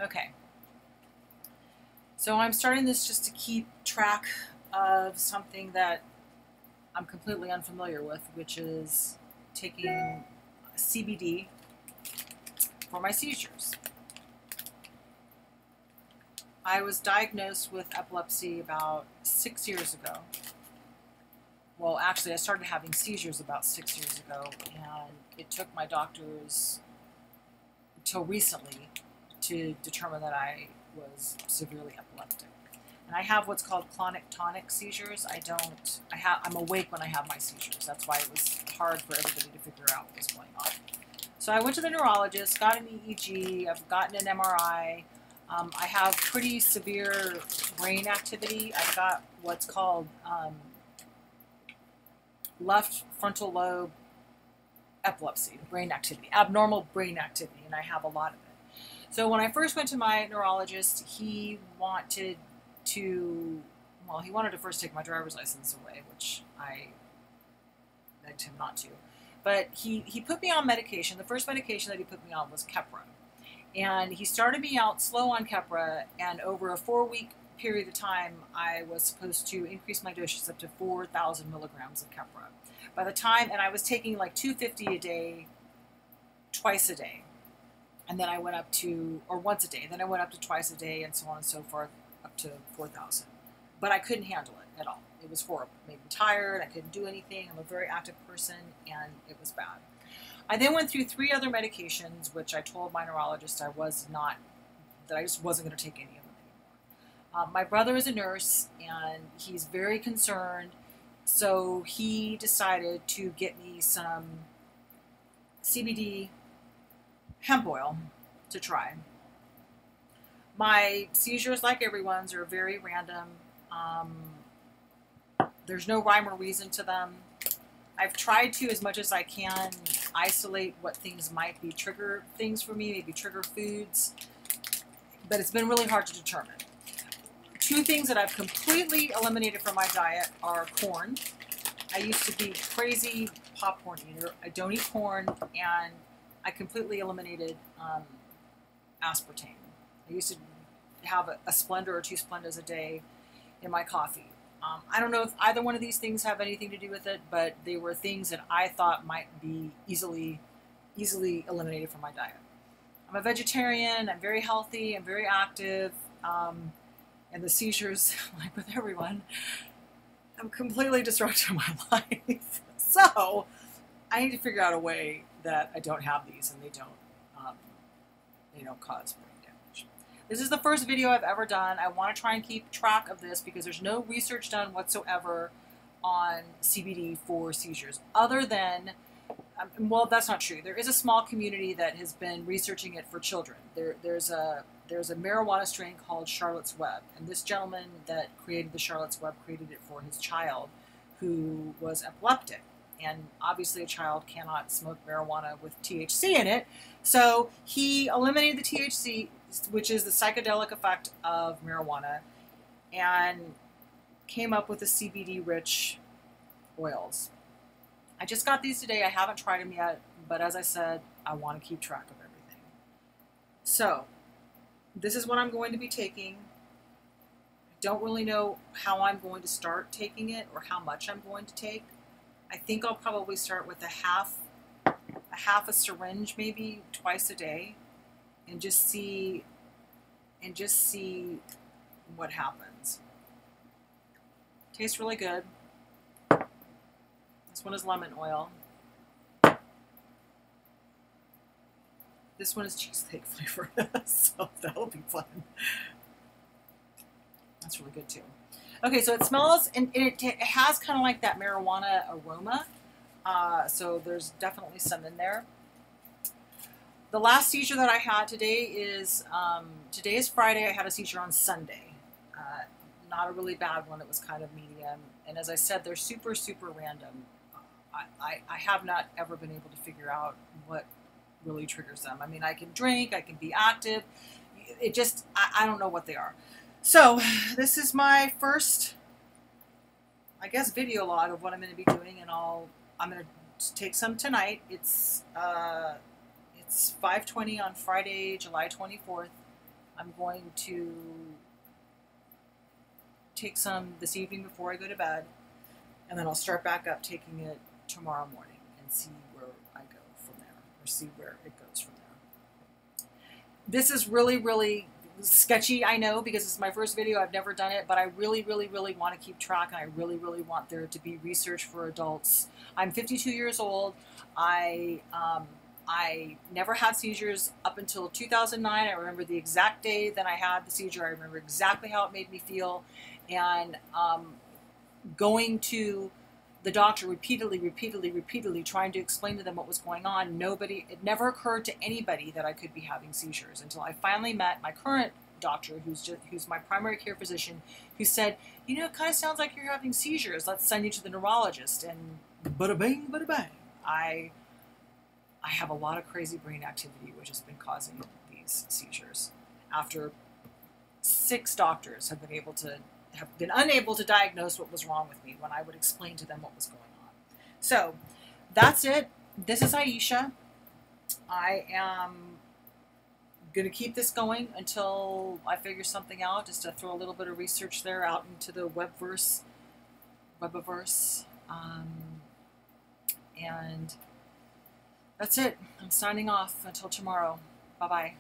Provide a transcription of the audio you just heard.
Okay, so I'm starting this just to keep track of something that I'm completely unfamiliar with, which is taking CBD for my seizures. I was diagnosed with epilepsy about 6 years ago. Well, actually, I started having seizures about 6 years ago, and it took my doctors until recently to determine that I was severely epileptic. And I have what's called clonic-tonic seizures. I'm awake when I have my seizures. That's why it was hard for everybody to figure out what was going on. So I went to the neurologist, got an EEG, I've gotten an MRI. I have pretty severe brain activity. I've got what's called left frontal lobe epilepsy, brain activity, abnormal brain activity, and I have a lot of it. So when I first went to my neurologist, he wanted to first take my driver's license away, which I begged him not to. But he put me on medication. The first medication that he put me on was Keppra. And he started me out slow on Keppra, and over a 4-week period of time, I was supposed to increase my doses up to 4,000 milligrams of Keppra. By the time, and I was taking like 250 a day, twice a day. And then I went up to, or once a day, then I went up to twice a day, and so on and so forth, up to 4,000. But I couldn't handle it at all. It was horrible. It made me tired. I couldn't do anything. I'm a very active person, and it was bad. I then went through 3 other medications, which I told my neurologist I just wasn't going to take any of them anymore. My brother is a nurse, and he's very concerned, so he decided to get me some CBD hemp oil to try. My seizures, like everyone's, are very random. There's no rhyme or reason to them. I've tried to, as much as I can, isolate what things might be trigger things for me, maybe trigger foods, but it's been really hard to determine. 2 things that I've completely eliminated from my diet are corn. I used to be crazy popcorn eater. I don't eat corn, and I completely eliminated aspartame. I used to have a Splenda or 2 Splendas a day in my coffee. I don't know if either one of these things have anything to do with it, but they were things that I thought might be easily eliminated from my diet. I'm a vegetarian. I'm very healthy. I'm very active. And the seizures, like with everyone, have completely disrupted my life. So I need to figure out a way that I don't have these and they don't cause brain damage. This is the first video I've ever done. I want to try and keep track of this because there's no research done whatsoever on CBD for seizures, other than, well, that's not true. There is a small community that has been researching it for children. There's a marijuana strain called Charlotte's Web, and this gentleman that created the Charlotte's Web created it for his child who was epileptic. And obviously a child cannot smoke marijuana with THC in it, so he eliminated the THC, which is the psychedelic effect of marijuana, and came up with the CBD-rich oils. I just got these today. I haven't tried them yet, but as I said, I want to keep track of everything. So this is what I'm going to be taking. I don't really know how I'm going to start taking it or how much I'm going to take. I think I'll probably start with a half a syringe, maybe twice a day, and just see what happens. Tastes really good. This one is lemon oil. This one is cheesecake flavor, so that'll be fun. That's really good too. Okay, so it smells, and it has kind of like that marijuana aroma, so there's definitely some in there. The last seizure that I had today is Friday. I had a seizure on Sunday. Not a really bad one. It was kind of medium, and as I said, they're super, super random. I have not ever been able to figure out what really triggers them. I mean, I can drink, I can be active. It just, I don't know what they are. So this is my first, I guess, video log of what I'm going to be doing, and I'm going to take some tonight. It's 5:20 on Friday, July 24th. I'm going to take some this evening before I go to bed, and then I'll start back up taking it tomorrow morning and see where I go from there, or see where it goes from there. This is really, really sketchy, I know, because it's my first video. I've never done it, but I really, really, really want to keep track, and I really, really want there to be research for adults. I'm 52 years old. I never had seizures up until 2009. I remember the exact day that I had the seizure. I remember exactly how it made me feel. And going to the doctor repeatedly, trying to explain to them what was going on. It never occurred to anybody that I could be having seizures until I finally met my current doctor, who's my primary care physician, who said, you know, it kind of sounds like you're having seizures. Let's send you to the neurologist. And bada bing, bada bang. I have a lot of crazy brain activity, which has been causing these seizures. After 6 doctors have been unable to diagnose what was wrong with me when I would explain to them what was going on. So that's it. This is Aisha. I am going to keep this going until I figure something out, just to throw a little bit of research there out into the webiverse. And that's it. I'm signing off until tomorrow. Bye-bye.